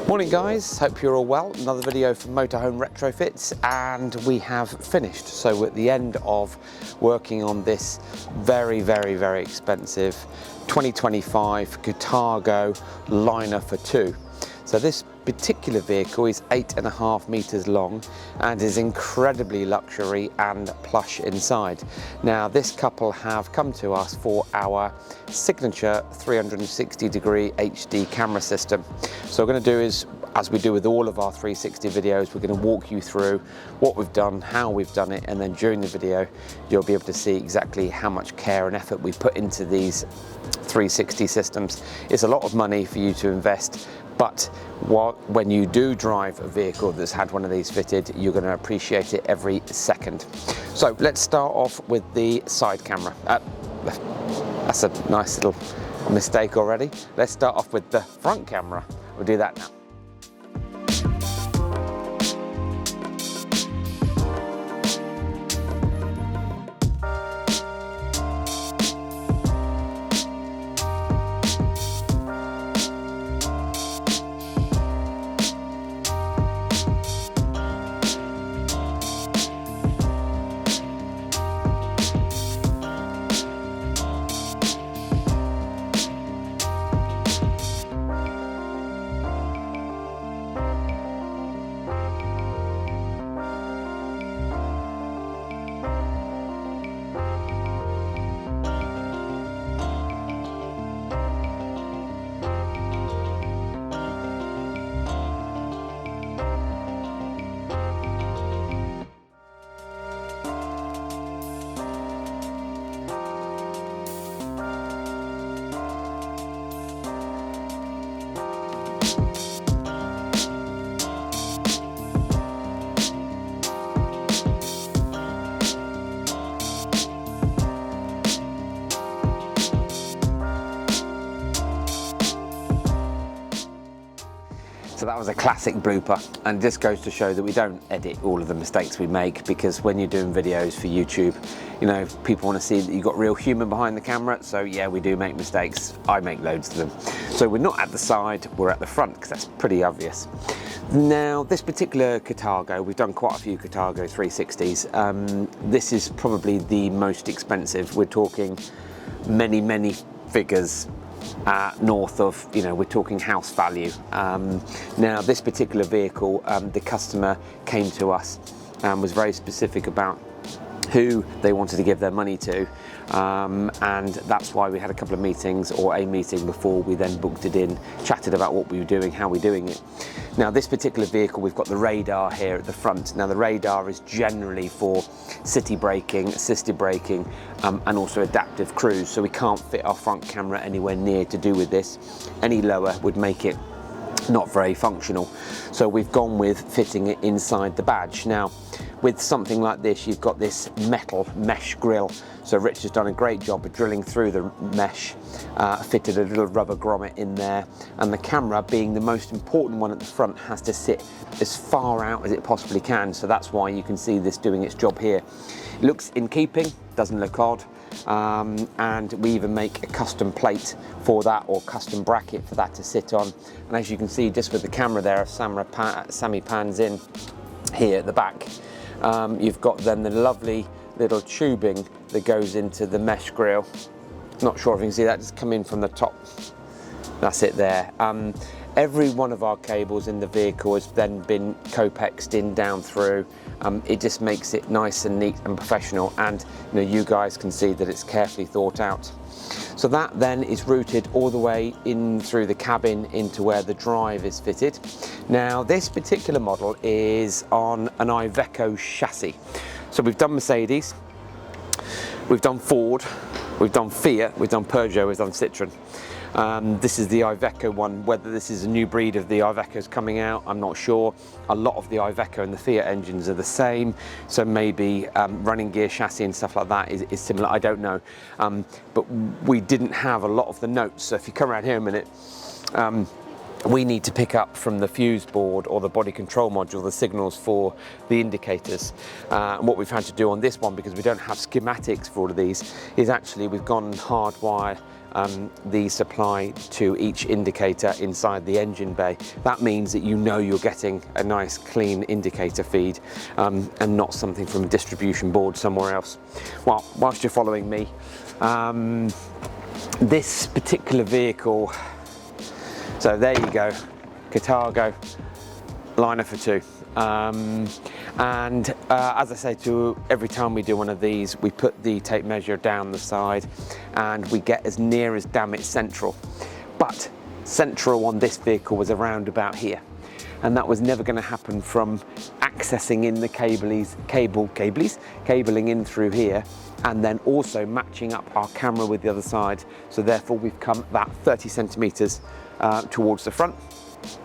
Morning guys, hope you're all well. Another video from Motorhome Retrofits, and we have finished. So we're at the end of working on this very expensive 2025 Carthago liner for two. So this particular vehicle is 8.5 meters long and is incredibly luxury and plush inside. Now this couple have come to us for our signature 360-degree HD camera system. So what we're going to do is, as we do with all of our 360 videos, we're going to walk you through what we've done, how we've done it, and then during the video you'll be able to see exactly how much care and effort we put into these 360 systems. It's a lot of money for you to invest, but when you do drive a vehicle that's had one of these fitted, you're going to appreciate it every second. So let's start off with the side camera. That's a nice little mistake already. Let's start off with the front camera. We'll do that now. So that was a classic blooper, and it just goes to show that we don't edit all of the mistakes we make, because when you're doing videos for YouTube, you know, people want to see that you've got real human behind the camera. So yeah, we do make mistakes. I make loads of them. So we're not at the side, we're at the front, because that's pretty obvious. Now, this particular Carthago, we've done quite a few Carthago 360s. This is probably the most expensive. We're talking many figures north of, you know, we're talking house value. Now this particular vehicle, the customer came to us and was very specific about who they wanted to give their money to, and that's why we had a couple of meetings, or a meeting before we then booked it in, chatted about what we were doing, how we're doing it. Now this particular vehicle, we've got the radar here at the front. Now the radar is generally for city braking, assisted braking, and also adaptive cruise, so we can't fit our front camera anywhere near to do with this. Any lower would make it not very functional, so we've gone with fitting it inside the badge. Now with something like this, you've got this metal mesh grille, so Rich has done a great job of drilling through the mesh, fitted a little rubber grommet in there, and the camera, being the most important one at the front, has to sit as far out as it possibly can, so that's why you can see this doing its job here. It looks in keeping, doesn't look odd, and we even make a custom plate for that, or custom bracket for that to sit on. And as you can see, just with the camera there, Sammy pans in here at the back, you've got then the lovely little tubing that goes into the mesh grille. Not sure if you can see that, just come in from the top. That's it there. Every one of our cables in the vehicle has then been Copexed in down through. It just makes it nice and neat and professional, and you know, you guys can see that it's carefully thought out. So that then is routed all the way in through the cabin into where the drive is fitted. Now this particular model is on an Iveco chassis. So we've done Mercedes, we've done Ford, we've done Fiat, we've done Peugeot, we've done Citroën. This is the Iveco one. Whether this is a new breed of the Ivecos coming out, I'm not sure. A lot of the Iveco and the Fiat engines are the same, so maybe running gear chassis and stuff like that is similar, I don't know. But we didn't have a lot of the notes, so if you come around here a minute, we need to pick up from the fuse board or the body control module the signals for the indicators. And what we've had to do on this one, because we don't have schematics for all of these, is actually we've gone and hardwire the supply to each indicator inside the engine bay. That means that you know you're getting a nice clean indicator feed and not something from a distribution board somewhere else. Well, whilst you're following me, this particular vehicle, so there you go, Carthago liner for two. As I say, every time we do one of these, we put the tape measure down the side and we get as near as damn it central. But central on this vehicle was around about here. And that was never going to happen from accessing in the cabling in through here, and then also matching up our camera with the other side. So therefore we've come about 30 centimeters towards the front,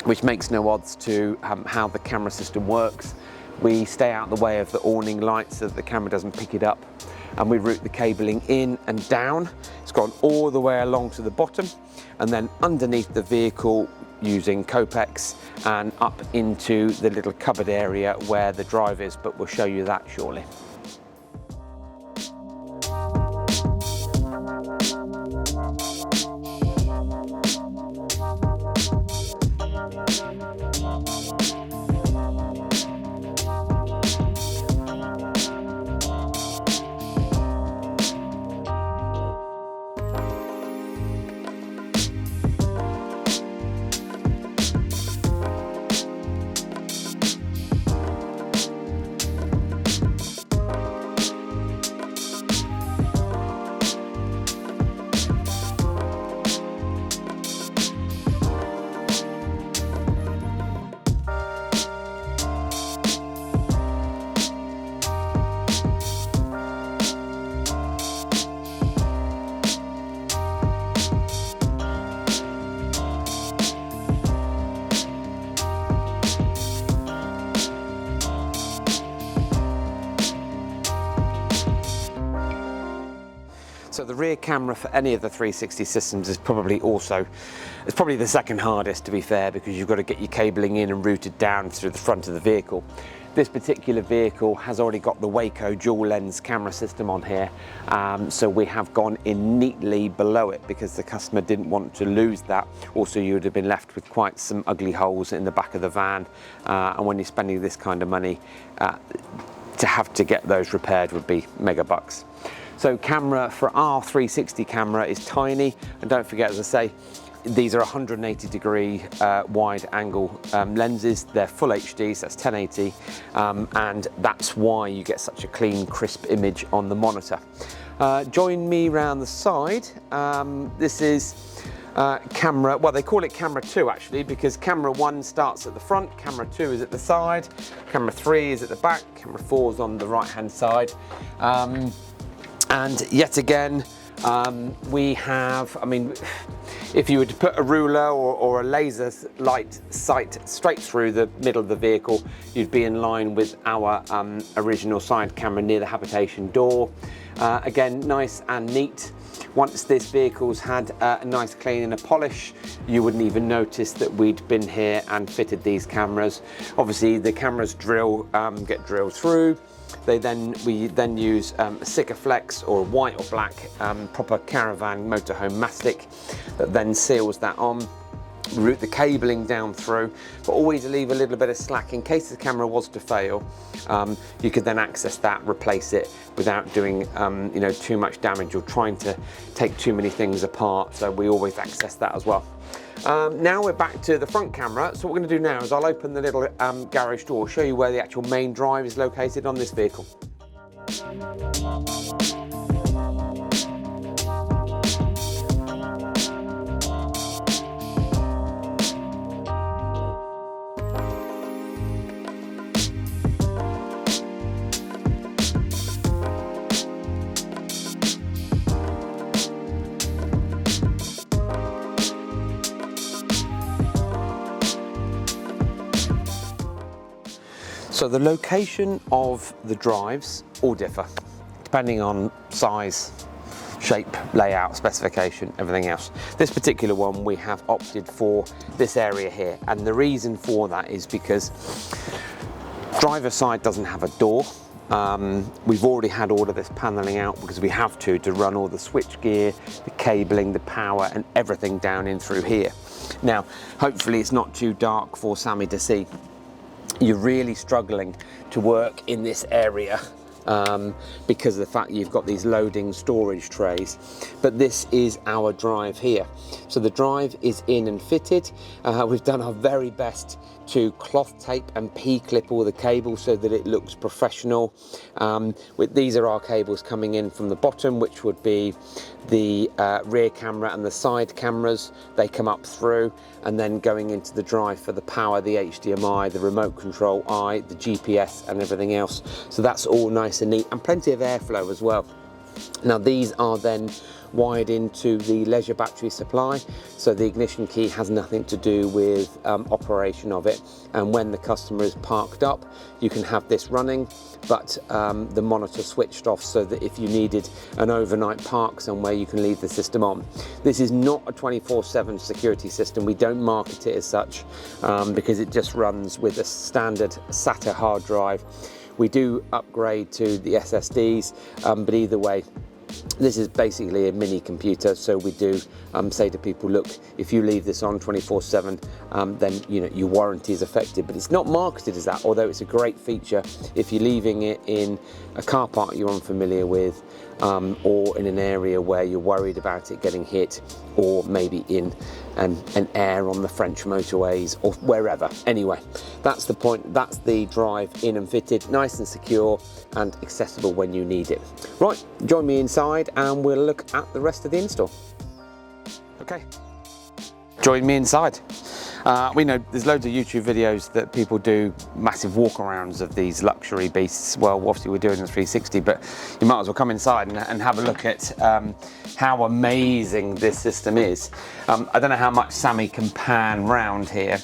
which makes no odds to how the camera system works. We stay out the way of the awning lights so that the camera doesn't pick it up, and we route the cabling in and down. It's gone all the way along to the bottom and then underneath the vehicle using Copex and up into the little cupboard area where the drive is, but we'll show you that shortly. So the rear camera for any of the 360 systems is probably the second hardest, to be fair, because you've got to get your cabling in and routed down through the front of the vehicle. This particular vehicle has already got the Waco dual lens camera system on here, so we have gone in neatly below it because the customer didn't want to lose that. Also, you would have been left with quite some ugly holes in the back of the van, and when you're spending this kind of money, to have to get those repaired would be mega bucks. So camera for our 360 camera is tiny, and don't forget, as I say, these are 180-degree wide angle lenses. They're full HD, so that's 1080, and that's why you get such a clean, crisp image on the monitor. Join me around the side. This is camera, well, they call it camera 2 actually, because camera 1 starts at the front, camera 2 is at the side, camera 3 is at the back, camera 4 is on the right hand side. And yet again, we have, I mean, if you were to put a ruler or a laser light sight straight through the middle of the vehicle, you'd be in line with our original side camera near the habitation door. Again, nice and neat. Once this vehicle's had a nice clean and a polish, you wouldn't even notice that we'd been here and fitted these cameras. Obviously, the cameras get drilled through. We then use a Sikaflex or white or black proper caravan motorhome mastic that then seals that on. Route the cabling down through, but always leave a little bit of slack in case the camera was to fail. You could then access that, replace it without doing you know, too much damage or trying to take too many things apart. So we always access that as well. Now we're back to the front camera. So what we're going to do now is I'll open the little garage door, show you where the actual main drive is located on this vehicle. So the location of the drives all differ depending on size, shape, layout, specification, everything else. This particular one, we have opted for this area here, and the reason for that is because driver side doesn't have a door. We've already had all of this paneling out because we have to run all the switch gear, the cabling, the power and everything down in through here. Now, hopefully it's not too dark for Sammy to see. You're really struggling to work in this area because of the fact you've got these loading storage trays, but this is our drive here. So the drive is in and fitted. We've done our very best to cloth tape and P-clip all the cables so that it looks professional. These are our cables coming in from the bottom, which would be the rear camera and the side cameras. They come up through and then going into the drive for the power, the HDMI, the remote control eye, the GPS and everything else. So that's all nice and neat and plenty of airflow as well. Now these are then wired into the leisure battery supply, so the ignition key has nothing to do with operation of it, and when the customer is parked up you can have this running, but the monitor switched off so that if you needed an overnight park somewhere you can leave the system on. This is not a 24/7 security system. We don't market it as such because it just runs with a standard SATA hard drive. We do upgrade to the SSDs, but either way, this is basically a mini computer. So we do say to people, look, if you leave this on 24/7, then you know your warranty is affected. But it's not marketed as that, although it's a great feature if you're leaving it in a car park you're unfamiliar with, or in an area where you're worried about it getting hit, or maybe in an air on the French motorways or wherever. Anyway, that's the point. That's the drive in and fitted, nice and secure and accessible when you need it. Right, join me inside and we'll look at the rest of the install. Okay, join me inside. We know there's loads of YouTube videos that people do massive walkarounds of these luxury beasts. Well, obviously we're doing the 360, but you might as well come inside and have a look at how amazing this system is. I don't know how much Sammy can pan round here.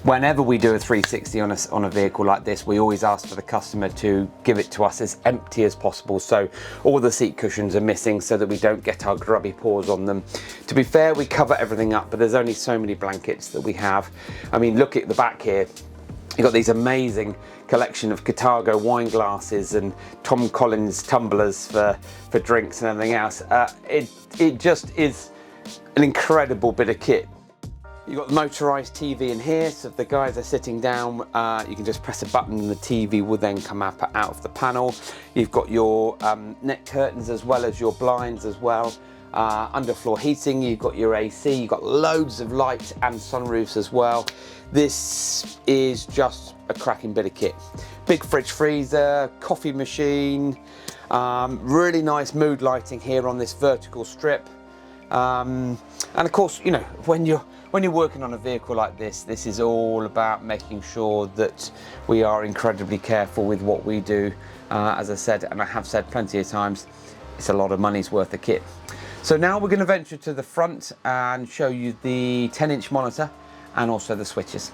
Whenever we do a 360 on a vehicle like this, we always ask for the customer to give it to us as empty as possible. So all the seat cushions are missing so that we don't get our grubby paws on them. To be fair, we cover everything up, but there's only so many blankets that we have. I mean, look at the back here. You've got these amazing collection of Carthago wine glasses and Tom Collins tumblers for drinks and everything else. It just is an incredible bit of kit. You've got the motorised TV in here, so if the guys are sitting down, you can just press a button and the TV will then come up out of the panel. You've got your net curtains as well as your blinds as well. Underfloor heating, you've got your AC, you've got loads of lights and sunroofs as well. This is just a cracking bit of kit. Big fridge freezer, coffee machine, really nice mood lighting here on this vertical strip. And of course, you know, when you're working on a vehicle like this, this is all about making sure that we are incredibly careful with what we do. As I said, and I have said plenty of times, it's a lot of money's worth of kit. So now we're going to venture to the front and show you the 10-inch monitor and also the switches.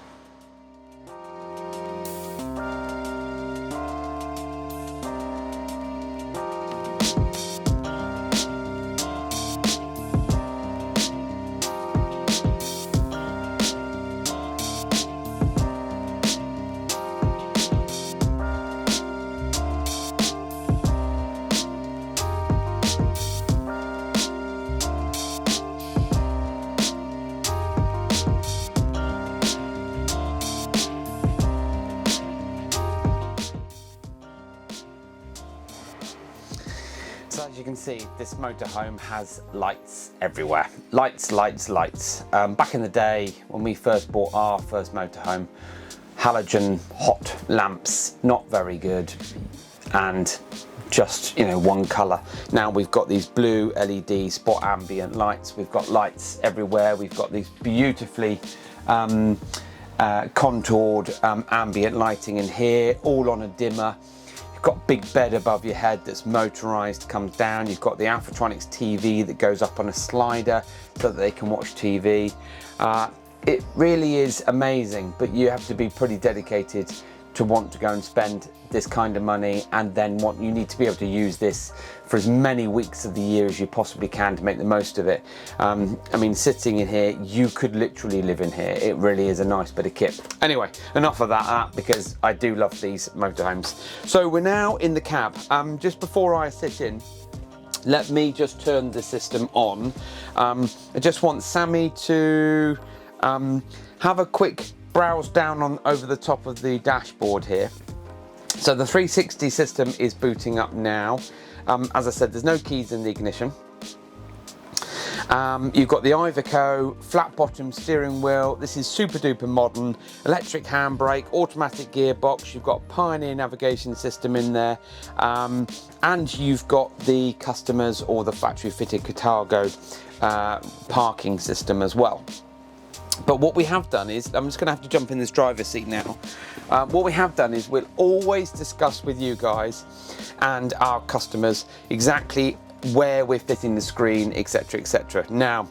So as you can see, this motorhome has lights everywhere. Lights, lights, lights. Back in the day, when we first bought our first motorhome, halogen hot lamps, not very good, and just, you know, one colour. Now we've got these blue LED spot ambient lights. We've got lights everywhere. We've got these beautifully contoured ambient lighting in here, all on a dimmer. Got a big bed above your head that's motorized, comes down. You've got the Alphatronics TV that goes up on a slider so that they can watch TV. It really is amazing, but you have to be pretty dedicated to want to go and spend this kind of money, and then you need to be able to use this for as many weeks of the year as you possibly can to make the most of it. I mean, sitting in here, you could literally live in here. It really is a nice bit of kit. Anyway, enough of that because I do love these motorhomes. So we're now in the cab. Just before I sit in, let me just turn the system on. I just want Sammy to have a quick browse down over the top of the dashboard here. So the 360 system is booting up now. As I said, there's no keys in the ignition. You've got the Iveco flat bottom steering wheel. This is super duper modern. Electric handbrake, automatic gearbox. You've got Pioneer navigation system in there. And you've got the customers or the factory fitted Carthago parking system as well. But what we have done is, I'm just going to have to jump in this driver's seat now. What we have done is we'll always discuss with you guys and our customers exactly where we're fitting the screen, etc, etc. Now,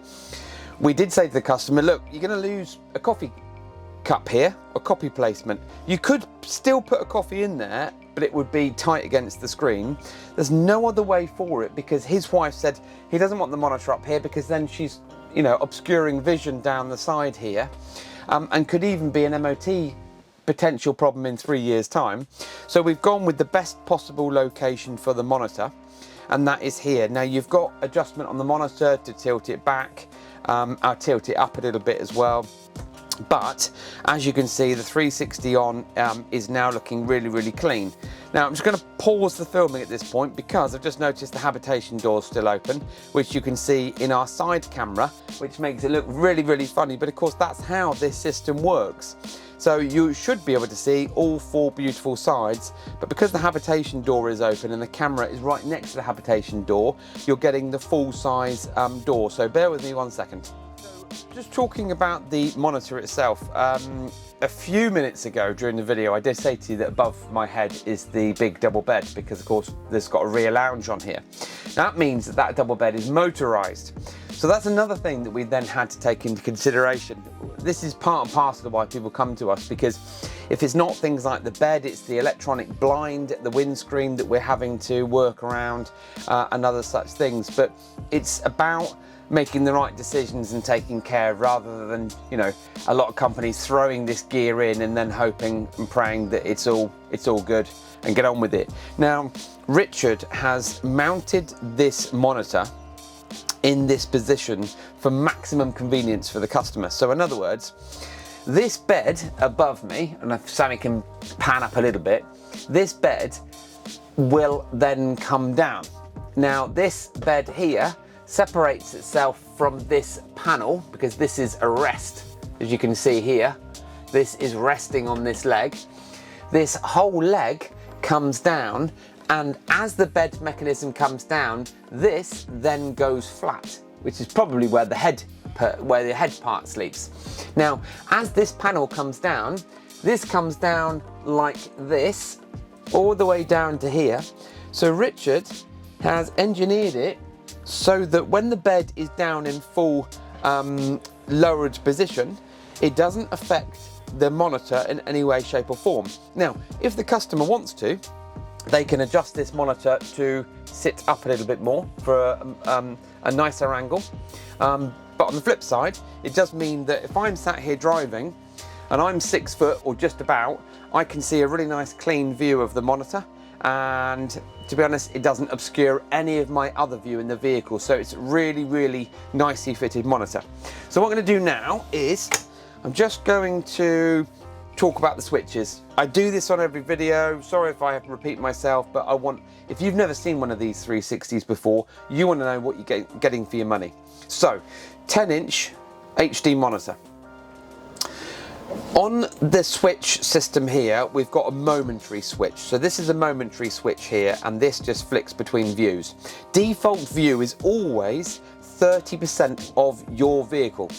we did say to the customer, look, you're going to lose a coffee cup here, a coffee placement. You could still put a coffee in there, but it would be tight against the screen. There's no other way for it, because his wife said he doesn't want the monitor up here because then she's, you know, obscuring vision down the side here, and could even be an MOT potential problem in 3 years' time. So we've gone with the best possible location for the monitor, and that is here. Now you've got adjustment on the monitor to tilt it back. I'll tilt it up a little bit as well. But as you can see, the 360 on is now looking really, really clean. Now I'm just going to pause the filming at this point because I've just noticed the habitation door is still open, which you can see in our side camera, which makes it look really, really funny. But of course, that's how this system works. So you should be able to see all 4 beautiful sides, but because the habitation door is open and the camera is right next to the habitation door, you're getting the full size door. So bear with me 1 second. Just talking about the monitor itself, a few minutes ago during the video I did say to you that above my head is the big double bed, because of course there's got a rear lounge on here. That means that that double bed is motorized. So that's another thing that we then had to take into consideration. This is part and parcel of why people come to us, because if it's not things like the bed, it's the electronic blind, the windscreen that we're having to work around, and other such things. But it's about making the right decisions and taking care, rather than, you know, a lot of companies throwing this gear in and then hoping and praying that it's all good and get on with it. Now, Richard has mounted this monitor in this position for maximum convenience for the customer. So in other words, this bed above me, and if Sammy can pan up a little bit, this bed will then come down. Now this bed here separates itself from this panel because this is a rest. As you can see here, this is resting on this leg. This whole leg comes down, and as the bed mechanism comes down, this then goes flat, which is probably where the head part sleeps. Now, as this panel comes down, this comes down like this, all the way down to here. So Richard has engineered it so that when the bed is down in full lowered position, it doesn't affect the monitor in any way, shape or form. Now, if the customer wants to, they can adjust this monitor to sit up a little bit more for a nicer angle. But on the flip side, it does mean that if I'm sat here driving and I'm 6 foot or just about, I can see a really nice clean view of the monitor. And to be honest, it doesn't obscure any of my other view in the vehicle. So it's really, really nicely fitted monitor. So what I'm going to do now is I'm just going to talk about the switches. I do this on every video. Sorry if I have to repeat myself, but if you've never seen one of these 360s before, you want to know what you're getting for your money. So 10-inch HD monitor. On the switch system here, we've got a momentary switch. So this is a momentary switch here, and this just flicks between views. Default view is always 30% of your vehicle.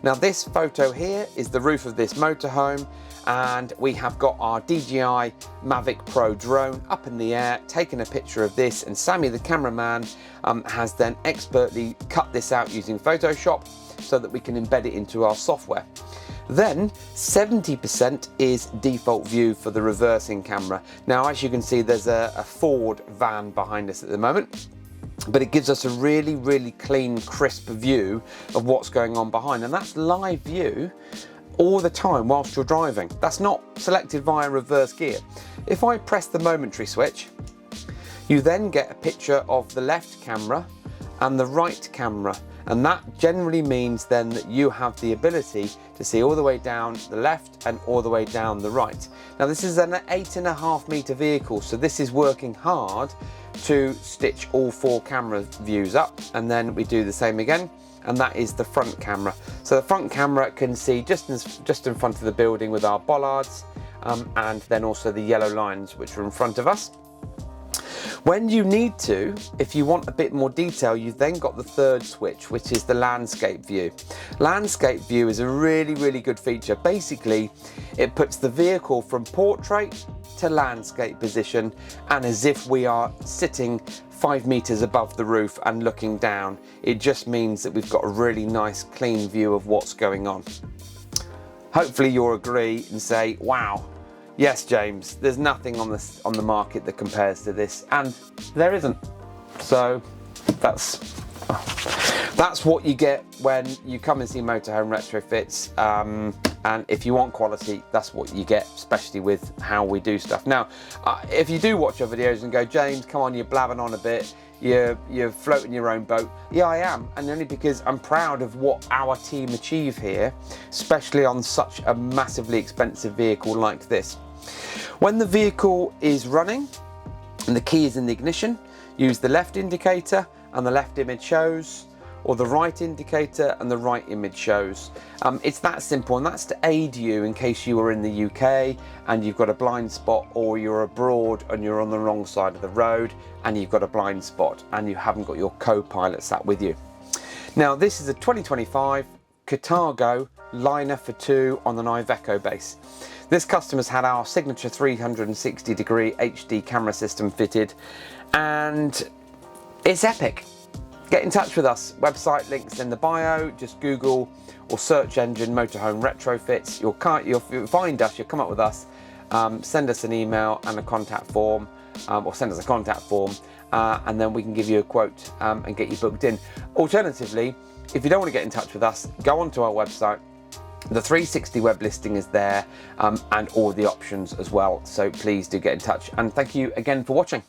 Now this photo here is the roof of this motorhome, and we have got our DJI Mavic Pro drone up in the air, taking a picture of this, and Sammy the cameraman has then expertly cut this out using Photoshop so that we can embed it into our software. Then 70% is default view for the reversing camera. Now, as you can see, there's a Ford van behind us at the moment, but it gives us a really, really clean, crisp view of what's going on behind. And that's live view all the time whilst you're driving. That's not selected via reverse gear. If I press the momentary switch, you then get a picture of the left camera and the right camera. And that generally means then that you have the ability to see all the way down the left and all the way down the right. Now, this is an 8.5 meter vehicle, so this is working hard to stitch all 4 camera views up, and then we do the same again, and that is the front camera. So the front camera can see just in front of the building with our bollards, and then also the yellow lines which are in front of us. When you need to, if you want a bit more detail, you've then got the third switch, which is the landscape view. Landscape view is a really, really good feature. Basically, it puts the vehicle from portrait to landscape position, and as if we are sitting 5 meters above the roof and looking down. It just means that we've got a really nice, clean view of what's going on. Hopefully you'll agree and say, wow, yes, James, there's nothing on the market that compares to this, and there isn't. So that's what you get when you come and see Motorhome Retrofits. And if you want quality, that's what you get, especially with how we do stuff. Now, if you do watch our videos and go, James, come on, you're blabbing on a bit, you're floating your own boat. Yeah, I am, and only because I'm proud of what our team achieve here, especially on such a massively expensive vehicle like this. When the vehicle is running and the key is in the ignition, use the left indicator and the left image shows, or the right indicator and the right image shows. It's that simple, and that's to aid you in case you are in the UK and you've got a blind spot, or you're abroad and you're on the wrong side of the road and you've got a blind spot and you haven't got your co-pilot sat with you. Now, this is a 2025 Carthago liner for 2 on an Iveco base. This customer's had our signature 360-degree HD camera system fitted, and it's epic. Get in touch with us. Website links in the bio. Just Google or search engine Motorhome Retrofits. You'll find us. You'll come up with us. Send us an email and a contact form, or send us a contact form, and then we can give you a quote and get you booked in. Alternatively, if you don't want to get in touch with us, go onto our website. The 360 web listing is there, and all the options as well. So please do get in touch. And thank you again for watching.